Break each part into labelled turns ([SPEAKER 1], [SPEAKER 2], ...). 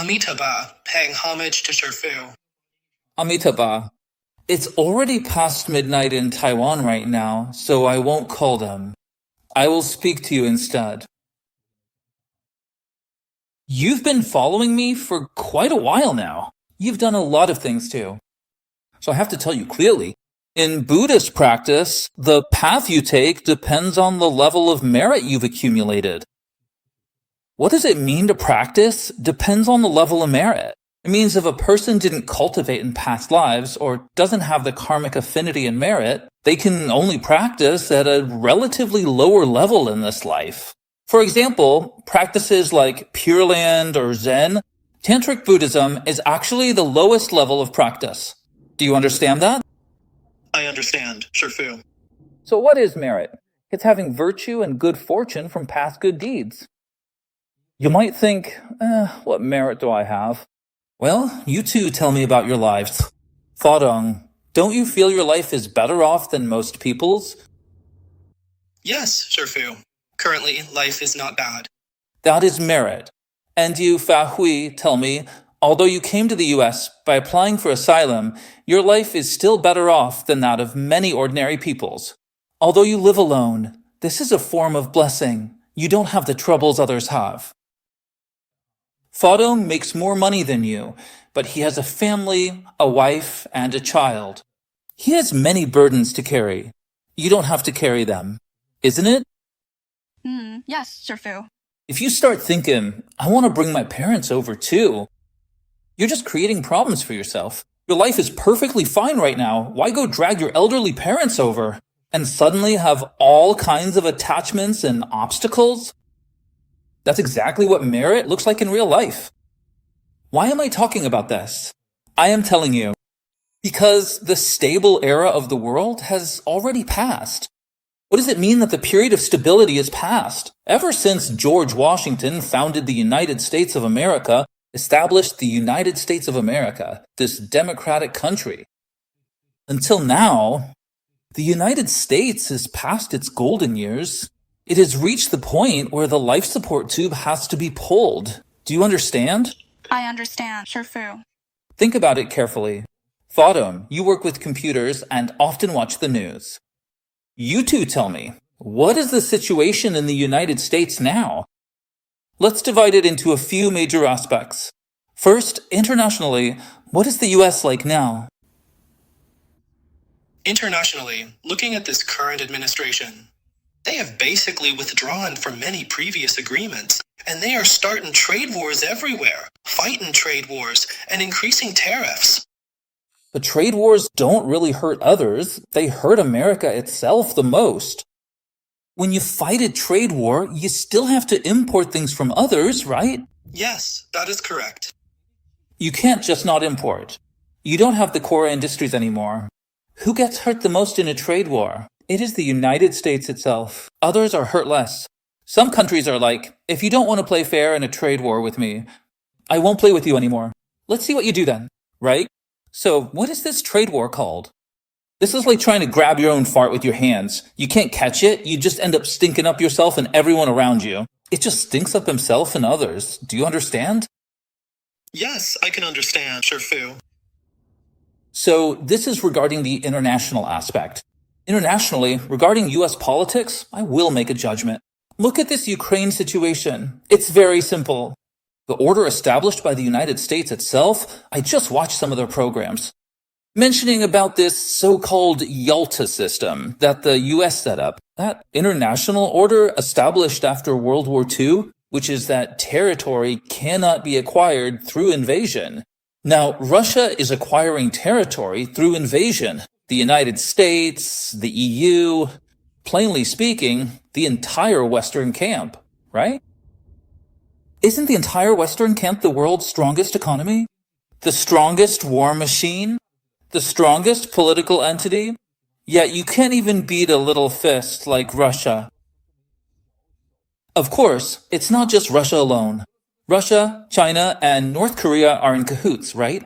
[SPEAKER 1] Amitabha, paying homage to Sherfu.
[SPEAKER 2] Amitabha, it's already past midnight in Taiwan right now, so I won't call them. I will speak to you instead. You've been following me for quite a while now. You've done a lot of things too. So I have to tell you clearly, in Buddhist practice, the path you take depends on the level of merit you've accumulated. What does it mean to practice depends on the level of merit. It means if a person didn't cultivate in past lives or doesn't have the karmic affinity and merit, they can only practice at a relatively lower level in this life. For example, practices like Pure Land or Zen, Tantric Buddhism is actually the lowest level of practice. Do you understand that?
[SPEAKER 1] I understand, Sherfu.
[SPEAKER 2] So what is merit? It's having virtue and good fortune from past good deeds. You might think, what merit do I have? Well, you two tell me about your lives. Fadong, don't you feel your life is better off than most people's?
[SPEAKER 1] Yes, Sherfu. Currently, life is not bad.
[SPEAKER 2] That is merit. And you, Fa Hui, tell me, although you came to the US by applying for asylum, your life is still better off than that of many ordinary people's. Although you live alone, this is a form of blessing. You don't have the troubles others have. Fadong makes more money than you, but he has a family, a wife, and a child. He has many burdens to carry. You don't have to carry them, isn't it?
[SPEAKER 3] Yes, Sherfu.
[SPEAKER 2] If you start thinking, I want to bring my parents over too, you're just creating problems for yourself. Your life is perfectly fine right now. Why go drag your elderly parents over and suddenly have all kinds of attachments and obstacles? That's exactly what merit looks like in real life. Why am I talking about this? I am telling you, because the stable era of the world has already passed. What does it mean that the period of stability is past? Ever since George Washington founded the United States of America, established the United States of America, this democratic country. Until now, the United States is past its golden years. It has reached the point where the life support tube has to be pulled. Do you understand?
[SPEAKER 3] I understand, Sherfu.
[SPEAKER 2] Think about it carefully. Fadong, you work with computers and often watch the news. You two tell me, what is the situation in the United States now? Let's divide it into a few major aspects. First, internationally, what is the US like now?
[SPEAKER 1] Internationally, looking at this current administration, they have basically withdrawn from many previous agreements, and they are starting trade wars everywhere, fighting trade wars, and increasing tariffs.
[SPEAKER 2] But trade wars don't really hurt others. They hurt America itself the most. When you fight a trade war, you still have to import things from others, right?
[SPEAKER 1] Yes, that is correct.
[SPEAKER 2] You can't just not import. You don't have the core industries anymore. Who gets hurt the most in a trade war? It is the United States itself. Others are hurt less. Some countries are like, if you don't want to play fair in a trade war with me, I won't play with you anymore. Let's see what you do then, right? So what is this trade war called? This is like trying to grab your own fart with your hands. You can't catch it, you just end up stinking up yourself and everyone around you. It just stinks up himself and others. Do you understand?
[SPEAKER 1] Yes, I can understand, Sherfu.
[SPEAKER 2] So this is regarding the international aspect. Internationally, regarding US politics, I will make a judgment. Look at this Ukraine situation. It's very simple. The order established by the United States itself, I just watched some of their programs. Mentioning about this so-called Yalta system that the US set up, that international order established after World War II, which is that territory cannot be acquired through invasion. Now, Russia is acquiring territory through invasion. The United States, the EU, plainly speaking, the entire Western camp, right? Isn't the entire Western camp the world's strongest economy? The strongest war machine? The strongest political entity? Yet you can't even beat a little fist like Russia. Of course, it's not just Russia alone. Russia, China, and North Korea are in cahoots, right?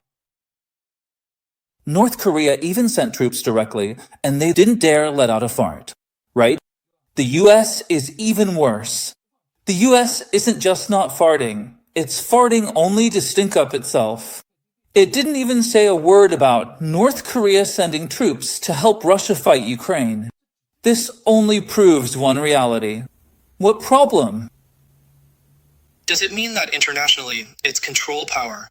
[SPEAKER 2] North Korea even sent troops directly, and they didn't dare let out a fart, right? The US is even worse. The US isn't just not farting, It's farting only to stink up itself. It didn't even say a word about North Korea sending troops to help Russia fight Ukraine. This only proves one reality. What problem?
[SPEAKER 1] Does it mean that internationally, its control power,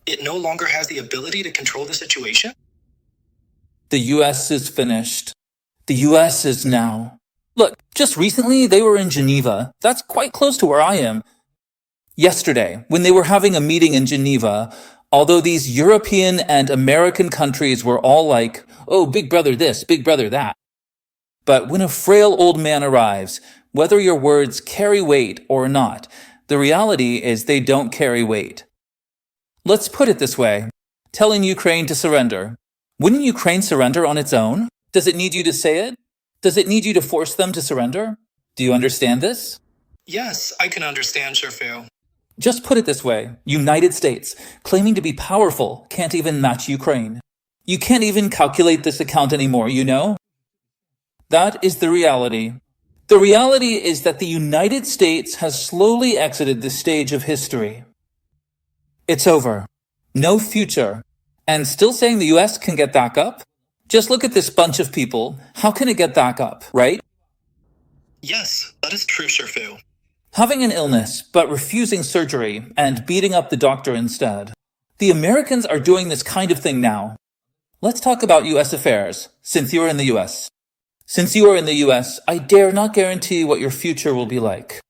[SPEAKER 1] it no longer has the ability to control the situation?
[SPEAKER 2] The US is finished. The US is now. Look, just recently they were in Geneva. That's quite close to where I am. Yesterday, when they were having a meeting in Geneva, although these European and American countries were all like, oh, big brother this, big brother that. But when a frail old man arrives, whether your words carry weight or not, the reality is they don't carry weight. Let's put it this way. Telling Ukraine to surrender. Wouldn't Ukraine surrender on its own? Does it need you to say it? Does it need you to force them to surrender? Do you understand this?
[SPEAKER 1] Yes, I can understand, Sherfu.
[SPEAKER 2] Just put it this way. United States, claiming to be powerful, can't even match Ukraine. You can't even calculate this account anymore, you know? That is the reality. The reality is that the United States has slowly exited this stage of history. It's over. No future. And still saying the US can get back up? Just look at this bunch of people. How can it get back up, right?
[SPEAKER 1] Yes, that is true, Sherfu.
[SPEAKER 2] Having an illness, but refusing surgery and beating up the doctor instead. The Americans are doing this kind of thing now. Let's talk about US affairs, since you are in the US. Since you are in the US, I dare not guarantee what your future will be like.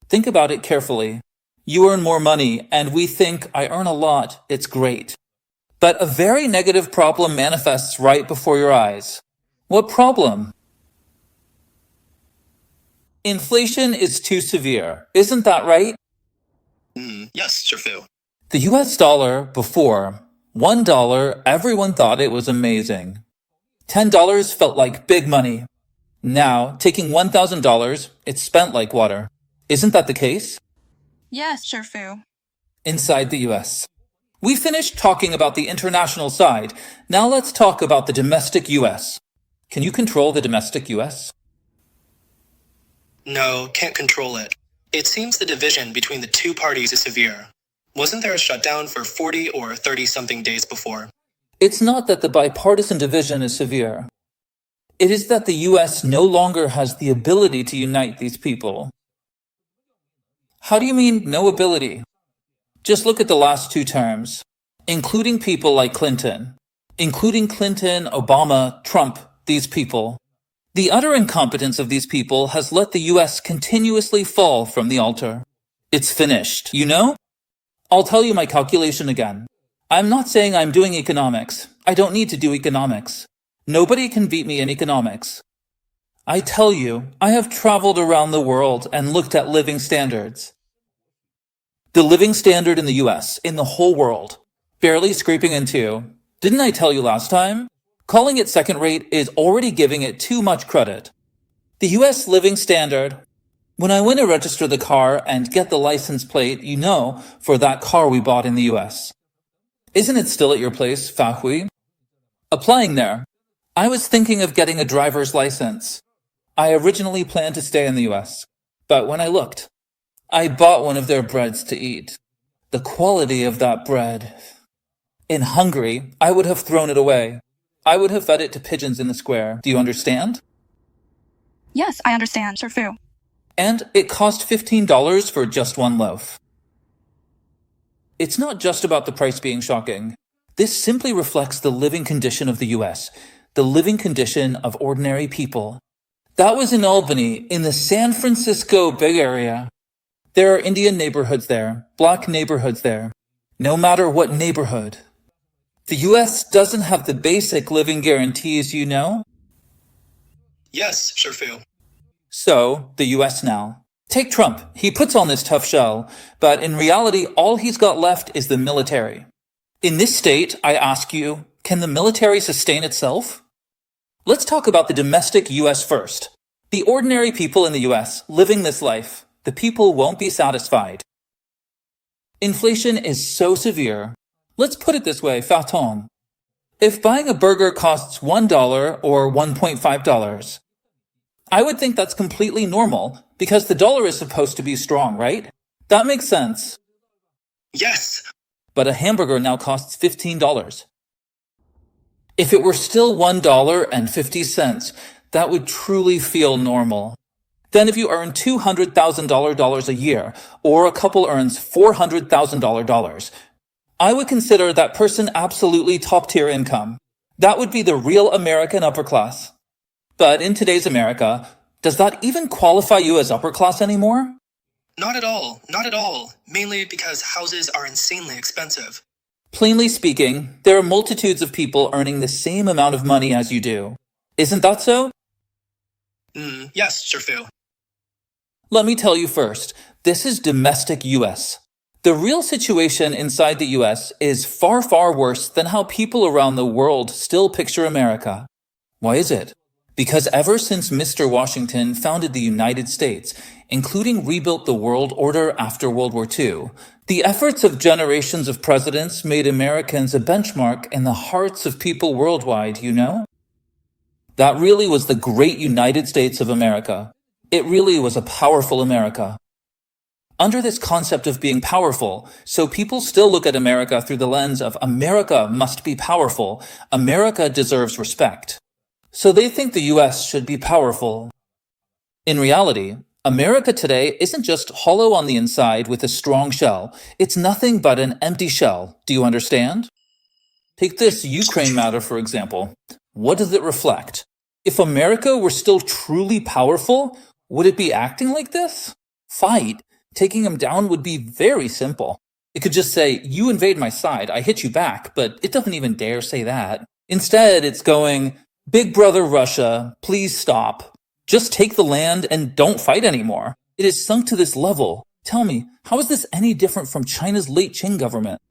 [SPEAKER 2] Think about it carefully. You earn more money, and we think, I earn a lot, it's great. But a very negative problem manifests right before your eyes. What problem? Inflation is too severe. Isn't that right?
[SPEAKER 1] Yes, Sherfu.
[SPEAKER 2] The US dollar before, $1, everyone thought it was amazing. $10 felt like big money. Now, taking $1,000, it's spent like water. Isn't that the case?
[SPEAKER 3] Yes, Sherfu.
[SPEAKER 2] Inside the US. We finished talking about the international side. Now let's talk about the domestic US. Can you control the domestic US?
[SPEAKER 1] No, can't control it. It seems the division between the two parties is severe. Wasn't there a shutdown for 40 or 30-something days before?
[SPEAKER 2] It's not that the bipartisan division is severe. It is that the US no longer has the ability to unite these people. How do you mean, no ability? Just look at the last two terms, including people like Clinton. Including Clinton, Obama, Trump, these people. The utter incompetence of these people has let the US continuously fall from the altar. It's finished, you know? I'll tell you my calculation again. I'm not saying I'm doing economics. I don't need to do economics. Nobody can beat me in economics. I tell you, I have traveled around the world and looked at living standards. The living standard in the US, in the whole world, barely scraping into. Didn't I tell you last time? Calling it second rate is already giving it too much credit. The US living standard, when I went to register the car and get the license plate, you know, for that car we bought in the US. Isn't it still at your place, Fahui? Applying there, I was thinking of getting a driver's license. I originally planned to stay in the US, but when I looked, I bought one of their breads to eat. The quality of that bread. In Hungary, I would have thrown it away. I would have fed it to pigeons in the square. Do you understand?
[SPEAKER 3] Yes, I understand, Sherfu.
[SPEAKER 2] And it cost $15 for just one loaf. It's not just about the price being shocking. This simply reflects the living condition of the US, the living condition of ordinary people. That was in Albany, in the San Francisco Bay Area. There are Indian neighborhoods there, black neighborhoods there. No matter what neighborhood. The US doesn't have the basic living guarantees, you know?
[SPEAKER 1] Yes, Sherfu.
[SPEAKER 2] So, the US now. Take Trump. He puts on this tough shell, but in reality, all he's got left is the military. In this state, I ask you, can the military sustain itself? Let's talk about the domestic US first. The ordinary people in the US living this life, the people won't be satisfied. Inflation is so severe. Let's put it this way, Faton. If buying a burger costs $1 or $1.5, I would think that's completely normal because the dollar is supposed to be strong, right? That makes sense.
[SPEAKER 1] Yes,
[SPEAKER 2] But a hamburger now costs $15. If it were still $1.50, that would truly feel normal. Then if you earn $200,000 a year, or a couple earns $400,000, I would consider that person absolutely top-tier income. That would be the real American upper class. But in today's America, does that even qualify you as upper class anymore?
[SPEAKER 1] not at all, not at all. Mainly because houses are insanely expensive.
[SPEAKER 2] Plainly speaking, there are multitudes of people earning the same amount of money as you do. Isn't that so?
[SPEAKER 1] Yes, Sherfu.
[SPEAKER 2] Let me tell you first, this is domestic US. The real situation inside the US is far, far worse than how people around the world still picture America. Why is it? Because ever since Mr. Washington founded the United States, including rebuilt the world order after World War II, the efforts of generations of presidents made Americans a benchmark in the hearts of people worldwide, you know? That really was the great United States of America. It really was a powerful America. Under this concept of being powerful, so people still look at America through the lens of America must be powerful, America deserves respect. So they think the US should be powerful. In reality, America today isn't just hollow on the inside with a strong shell. It's nothing but an empty shell. Do you understand? Take this Ukraine matter, for example. What does it reflect? If America were still truly powerful, would it be acting like this? Fight. Taking him down would be very simple. It could just say, you invade my side, I hit you back, but it doesn't even dare say that. Instead, it's going, Big brother Russia, please stop. Just take the land and don't fight anymore. It is sunk to this level. Tell me, how is this any different from China's late Qing government?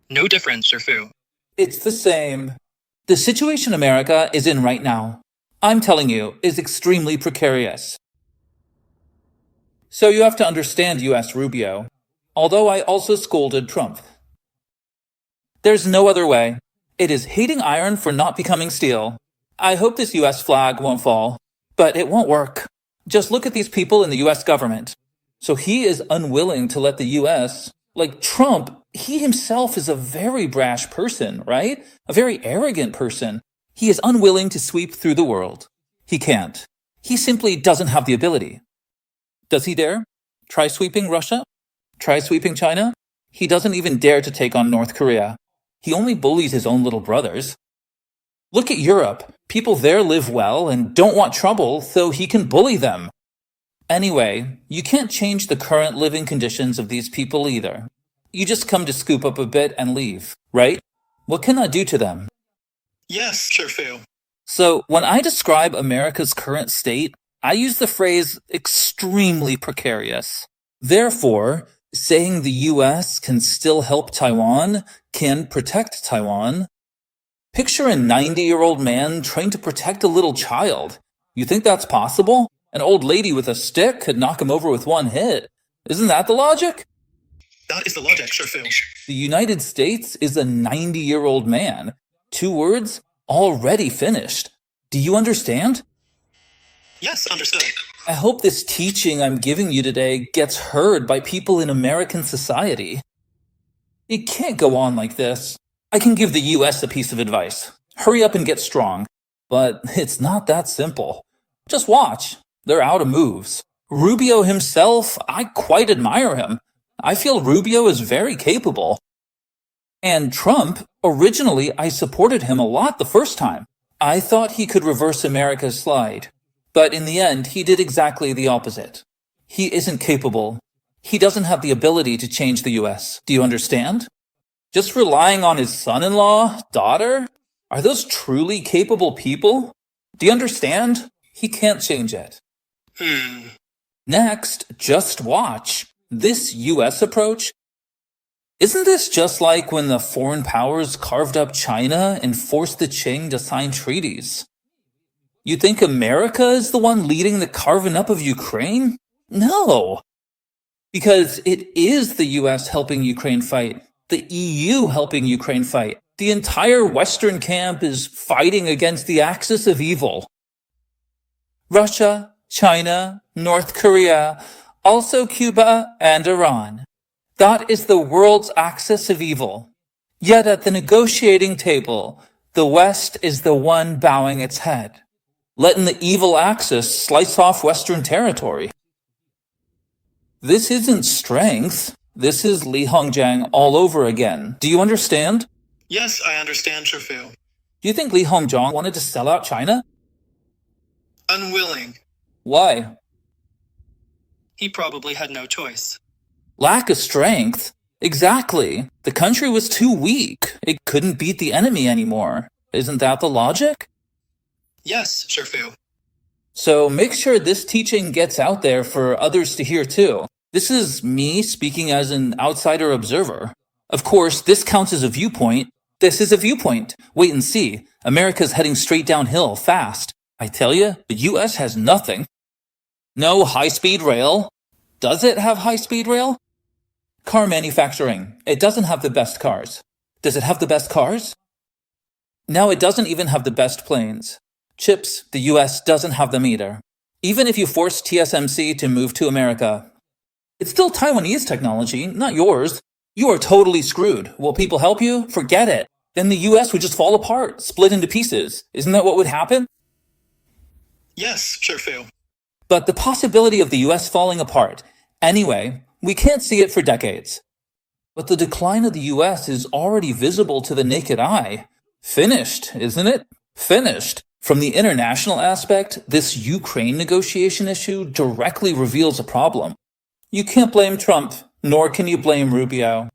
[SPEAKER 1] No difference, Sherfu.
[SPEAKER 2] It's the same. The situation America is in right now, I'm telling you, is extremely precarious. So you have to understand US Rubio, although I also scolded Trump. There's no other way. It is hating iron for not becoming steel. I hope this US flag won't fall, but it won't work. Just look at these people in the US government. So he is unwilling to let the US, like Trump, he himself is a very brash person, right? A very arrogant person. He is unwilling to sweep through the world. He can't. He simply doesn't have the ability. Does he dare? Try sweeping Russia? Try sweeping China? He doesn't even dare to take on North Korea. He only bullies his own little brothers. Look at Europe. People there live well and don't want trouble, so he can bully them. Anyway, you can't change the current living conditions of these people either. You just come to scoop up a bit and leave, right? What can I do to them?
[SPEAKER 1] Yes, Sherfu.
[SPEAKER 2] So, when I describe America's current state, I use the phrase extremely precarious. Therefore, saying the US can still help Taiwan, can protect Taiwan. Picture a 90-year-old man trying to protect a little child. You think that's possible? An old lady with a stick could knock him over with one hit. Isn't that the logic?
[SPEAKER 1] That is the logic, Sherfu.
[SPEAKER 2] The United States is a 90-year-old man. 2 words, already finished. Do you understand?
[SPEAKER 1] Yes, understood.
[SPEAKER 2] I hope this teaching I'm giving you today gets heard by people in American society. It can't go on like this. I can give the US a piece of advice. Hurry up and get strong. But it's not that simple. Just watch. They're out of moves. Rubio himself, I quite admire him. I feel Rubio is very capable. And Trump, originally I supported him a lot the first time. I thought he could reverse America's slide. But in the end, he did exactly the opposite. He isn't capable. He doesn't have the ability to change the US. Do you understand? Just relying on his son-in-law, daughter? Are those truly capable people? Do you understand? He can't change it. Next, just watch. This US approach? Isn't this just like when the foreign powers carved up China and forced the Qing to sign treaties? You think America is the one leading the carving up of Ukraine? No. Because it is the US helping Ukraine fight, the EU helping Ukraine fight. The entire Western camp is fighting against the axis of evil. Russia, China, North Korea, Also Cuba and Iran. That is the world's axis of evil. Yet at the negotiating table, the West is the one bowing its head, letting the evil axis slice off Western territory. This isn't strength. This is Li Hongjiang all over again. Do you understand?
[SPEAKER 1] Yes, I understand, Shifu.
[SPEAKER 2] Do you think Li Hongjiang wanted to sell out China?
[SPEAKER 1] Unwilling.
[SPEAKER 2] Why?
[SPEAKER 1] He probably had no choice.
[SPEAKER 2] Lack of strength? Exactly. The country was too weak. It couldn't beat the enemy anymore. Isn't that the logic?
[SPEAKER 1] Yes, Shifu.
[SPEAKER 2] So make sure this teaching gets out there for others to hear too. This is me speaking as an outsider observer. Of course, this counts as a viewpoint. This is a viewpoint. Wait and see. America's heading straight downhill fast. I tell you, the US has nothing. No high-speed rail. Does it have high-speed rail? Car manufacturing. It doesn't have the best cars. Does it have the best cars? Now it doesn't even have the best planes. Chips, the US doesn't have them either. Even if you force TSMC to move to America, it's still Taiwanese technology, not yours. You are totally screwed. Will people help you? Forget it. Then the US would just fall apart, split into pieces. Isn't that what would happen?
[SPEAKER 1] Yes, Shifu.
[SPEAKER 2] But the possibility of the US falling apart, anyway, we can't see it for decades. But the decline of the US is already visible to the naked eye. Finished, isn't it? Finished. From the international aspect, this Ukraine negotiation issue directly reveals a problem. You can't blame Trump, nor can you blame Rubio.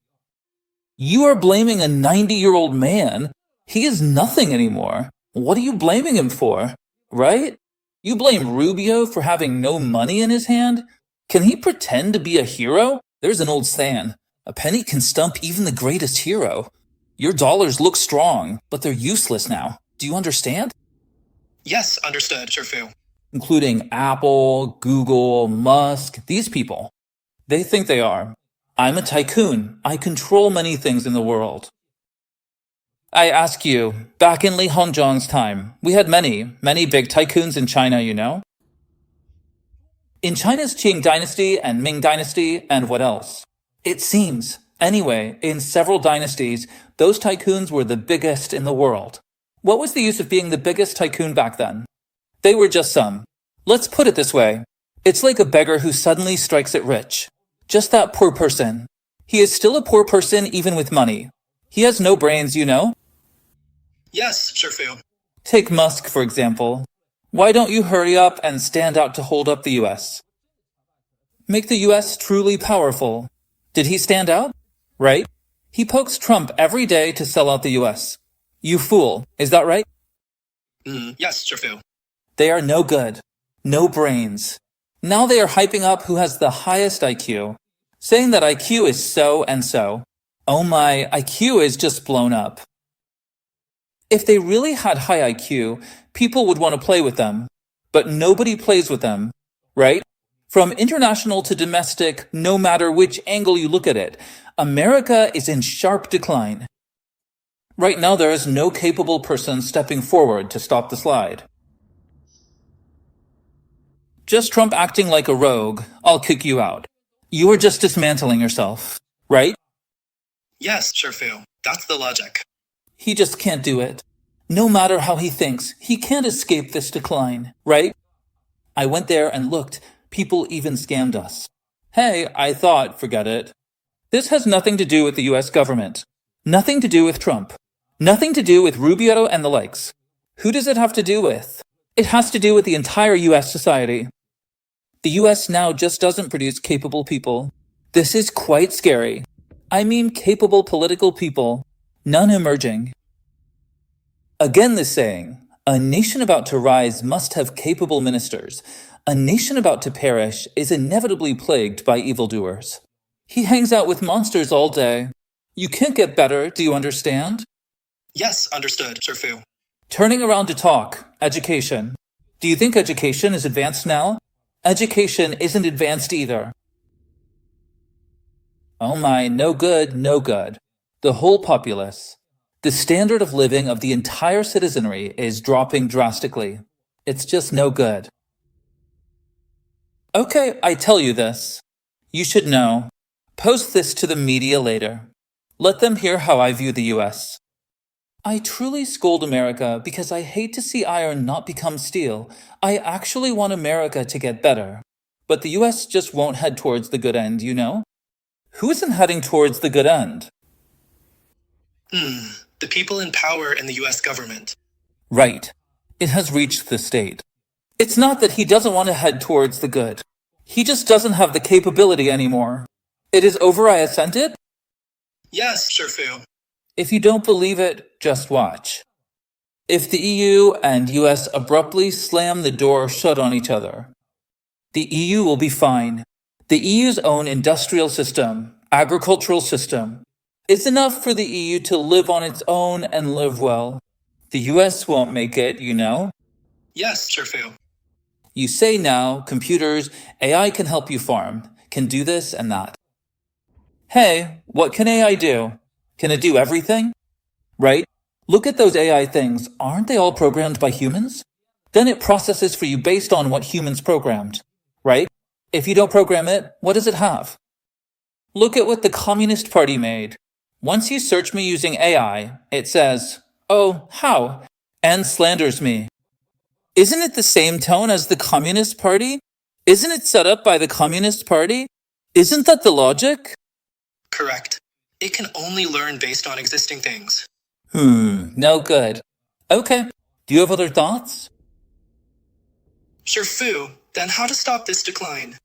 [SPEAKER 2] You are blaming a 90-year-old man. He is nothing anymore. What are you blaming him for? Right? You blame Rubio for having no money in his hand? Can he pretend to be a hero? There's an old saying. A penny can stump even the greatest hero. Your dollars look strong, but they're useless now. Do you understand?
[SPEAKER 1] Yes, understood, Shifu.
[SPEAKER 2] Including Apple, Google, Musk, these people. They think they are. I'm a tycoon. I control many things in the world. I ask you, back in Li Hongjiang's time, we had many big tycoons in China, you know? In China's Qing dynasty and Ming dynasty, and what else? It seems, anyway, in several dynasties, those tycoons were the biggest in the world. What was the use of being the biggest tycoon back then? They were just some. Let's put it this way. It's like a beggar who suddenly strikes it rich. Just that poor person. He is still a poor person even with money. He has no brains, you know?
[SPEAKER 1] Yes, Shifu.
[SPEAKER 2] Take Musk, for example. Why don't you hurry up and stand out to hold up the US? Make the US truly powerful. Did he stand out? Right? He pokes Trump every day to sell out the US. You fool. Is that right?
[SPEAKER 1] Yes, Shifu.
[SPEAKER 2] They are no good. No brains. Now they are hyping up who has the highest IQ, saying that IQ is so and so. Oh my, IQ is just blown up. If they really had high IQ, people would want to play with them. But nobody plays with them, right? From international to domestic, no matter which angle you look at it, America is in sharp decline. Right now there is no capable person stepping forward to stop the slide. Just Trump acting like a rogue, I'll kick you out. You are just dismantling yourself, right?
[SPEAKER 1] Yes, Shifu. That's the logic.
[SPEAKER 2] He just can't do it. No matter how he thinks, he can't escape this decline, right? I went there and looked. People even scammed us. Hey, I thought, forget it. This has nothing to do with the US government. Nothing to do with Trump. Nothing to do with Rubio and the likes. Who does it have to do with? It has to do with the entire US society. The US now just doesn't produce capable people. This is quite scary. I mean capable political people. None emerging. Again the saying, a nation about to rise must have capable ministers. A nation about to perish is inevitably plagued by evildoers. He hangs out with monsters all day. You can't get better, do you understand?
[SPEAKER 1] Yes, understood, Shifu.
[SPEAKER 2] Turning around to talk, education. Do you think education is advanced now? Education isn't advanced either. Oh my, no good, no good. The whole populace. The standard of living of the entire citizenry is dropping drastically. It's just no good. Okay, I tell you this. You should know. Post this to the media later. Let them hear how I view the US. I truly scold America because I hate to see iron not become steel. I actually want America to get better. But the US just won't head towards the good end, you know? Who isn't heading towards the good end?
[SPEAKER 1] The people in power in the US government.
[SPEAKER 2] Right. It has reached the state. It's not that he doesn't want to head towards the good. He just doesn't have the capability anymore. It is over, I assent it?
[SPEAKER 1] Yes, Sherfu.
[SPEAKER 2] If you don't believe it, just watch. If the EU and US abruptly slam the door shut on each other, the EU will be fine. The EU's own industrial system, agricultural system, is enough for the EU to live on its own and live well. The US won't make it, you know?
[SPEAKER 1] Yes, Sherfu.
[SPEAKER 2] You say now, computers, AI can help you farm, can do this and that. Hey, what can AI do? Can it do everything? Right? Look at those AI things. Aren't they all programmed by humans? Then it processes for you based on what humans programmed. Right? If you don't program it, what does it have? Look at what the Communist Party made. Once you search me using AI, it says, "Oh, how?" and slanders me. Isn't it the same tone as the Communist Party? Isn't it set up by the Communist Party? Isn't that the logic?
[SPEAKER 1] Correct. It can only learn based on existing things.
[SPEAKER 2] No good. Okay. Do you have other thoughts?
[SPEAKER 1] Sherfu, then how to stop this decline?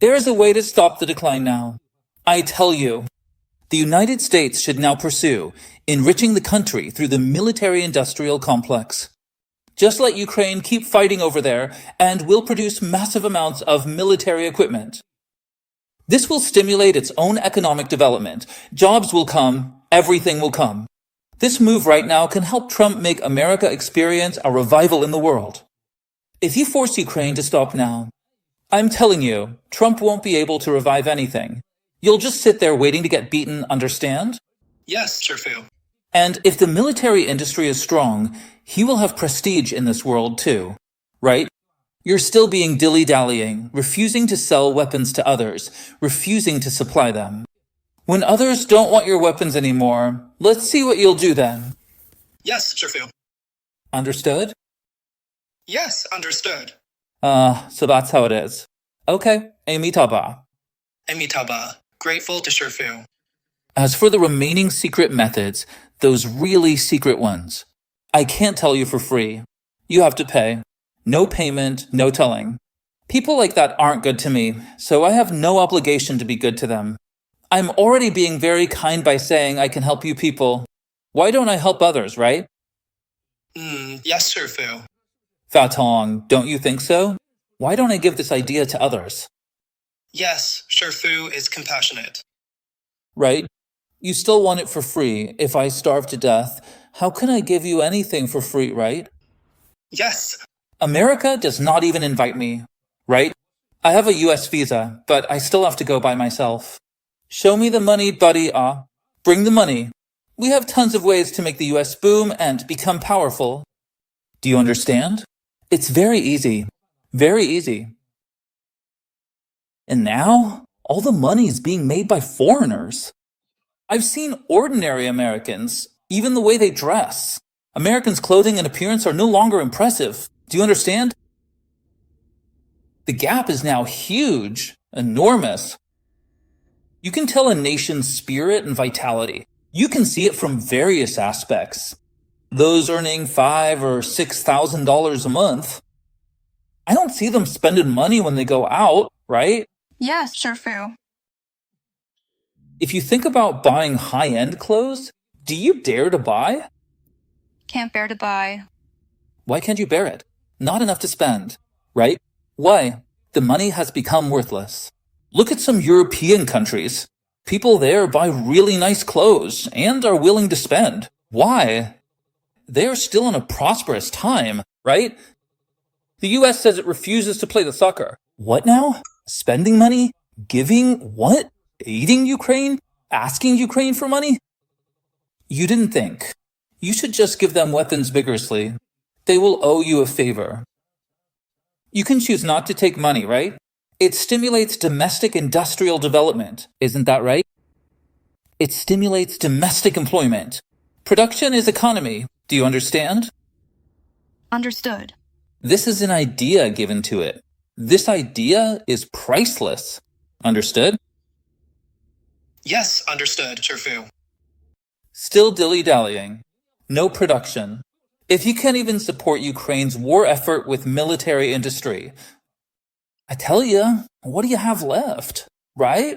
[SPEAKER 2] There is a way to stop the decline now. I tell you, the United States should now pursue enriching the country through the military-industrial complex. Just let Ukraine keep fighting over there, and we'll produce massive amounts of military equipment. This will stimulate its own economic development. Jobs will come, everything will come. This move right now can help Trump make America experience a revival in the world. If you force Ukraine to stop now, I'm telling you, Trump won't be able to revive anything. You'll just sit there waiting to get beaten, understand?
[SPEAKER 1] Yes, Sherfu.
[SPEAKER 2] And if the military industry is strong, he will have prestige in this world too, right? You're still being dilly-dallying, refusing to sell weapons to others, refusing to supply them. When others don't want your weapons anymore, let's see what you'll do then.
[SPEAKER 1] Yes, Sherfu.
[SPEAKER 2] Understood?
[SPEAKER 1] Yes, understood.
[SPEAKER 2] So that's how it is. Okay, Amitabha.
[SPEAKER 1] Amitabha, grateful to Sherfu.
[SPEAKER 2] As for the remaining secret methods, those really secret ones, I can't tell you for free. You have to pay. No payment, no telling. People like that aren't good to me, so I have no obligation to be good to them. I'm already being very kind by saying I can help you people. Why don't I help others, right?
[SPEAKER 1] Yes, Sherfu.
[SPEAKER 2] Fatong, don't you think so? Why don't I give this idea to others?
[SPEAKER 1] Yes, Sherfu is compassionate.
[SPEAKER 2] Right? You still want it for free. If I starve to death, how can I give you anything for free, right?
[SPEAKER 1] Yes.
[SPEAKER 2] America does not even invite me, right? I have a US visa, but I still have to go by myself. Show me the money, buddy. Bring the money. We have tons of ways to make the US boom and become powerful. Do you understand? It's very easy. Very easy. And now, all the money is being made by foreigners. I've seen ordinary Americans, even the way they dress. Americans' clothing and appearance are no longer impressive. Do you understand? The gap is now huge, enormous. You can tell a nation's spirit and vitality. You can see it from various aspects. Those earning $5,000 or $6,000 a month, I don't see them spending money when they go out, right?
[SPEAKER 3] Yes, Sherfu.
[SPEAKER 2] If you think about buying high-end clothes, do you dare to buy?
[SPEAKER 3] Can't bear to buy.
[SPEAKER 2] Why can't you bear it? Not enough to spend, right? Why? The money has become worthless. Look at some European countries. People there buy really nice clothes and are willing to spend. Why? They are still in a prosperous time, right? The US says it refuses to play the sucker. What now? Spending money? Giving what? Aiding Ukraine? Asking Ukraine for money? You didn't think. You should just give them weapons vigorously. They will owe you a favor. You can choose not to take money, right? It stimulates domestic industrial development. Isn't that right? It stimulates domestic employment. Production is economy. Do you understand?
[SPEAKER 3] Understood.
[SPEAKER 2] This is an idea given to it. This idea is priceless. Understood?
[SPEAKER 1] Yes, understood, Cherfu.
[SPEAKER 2] Still dilly-dallying. No production. If you can't even support Ukraine's war effort with military industry, I tell you, what do you have left, right?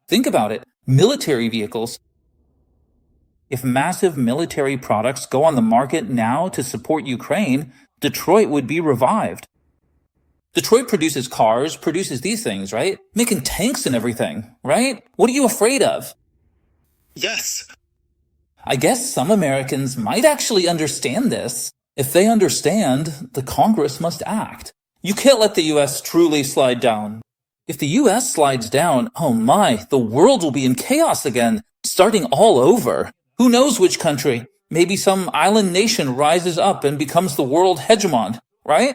[SPEAKER 2] Think about it. Military vehicles. If massive military products go on the market now to support Ukraine, Detroit would be revived. Detroit produces cars, produces these things, right? Making tanks and everything, right? What are you afraid of?
[SPEAKER 1] Yes.
[SPEAKER 2] I guess some Americans might actually understand this. If they understand, the Congress must act. You can't let the US truly slide down. If the US slides down, oh my, the world will be in chaos again, starting all over. Who knows which country? Maybe some island nation rises up and becomes the world hegemon, right?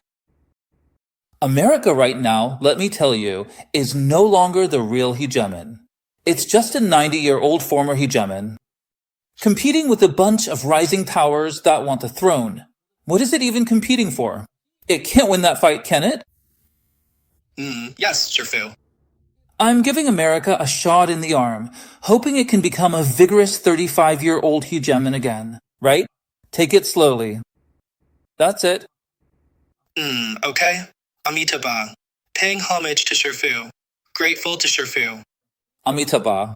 [SPEAKER 2] America right now, let me tell you, is no longer the real hegemon. It's just a 90-year-old former hegemon, competing with a bunch of rising powers that want the throne. What is it even competing for? It can't win that fight, can it?
[SPEAKER 1] Yes, Cherfu.
[SPEAKER 2] I'm giving America a shot in the arm, hoping it can become a vigorous 35-year-old hegemon again, right? Take it slowly. That's it.
[SPEAKER 1] Okay. Amitabha. Paying homage to Cherfu. Grateful to Cherfu.
[SPEAKER 2] Amitabha.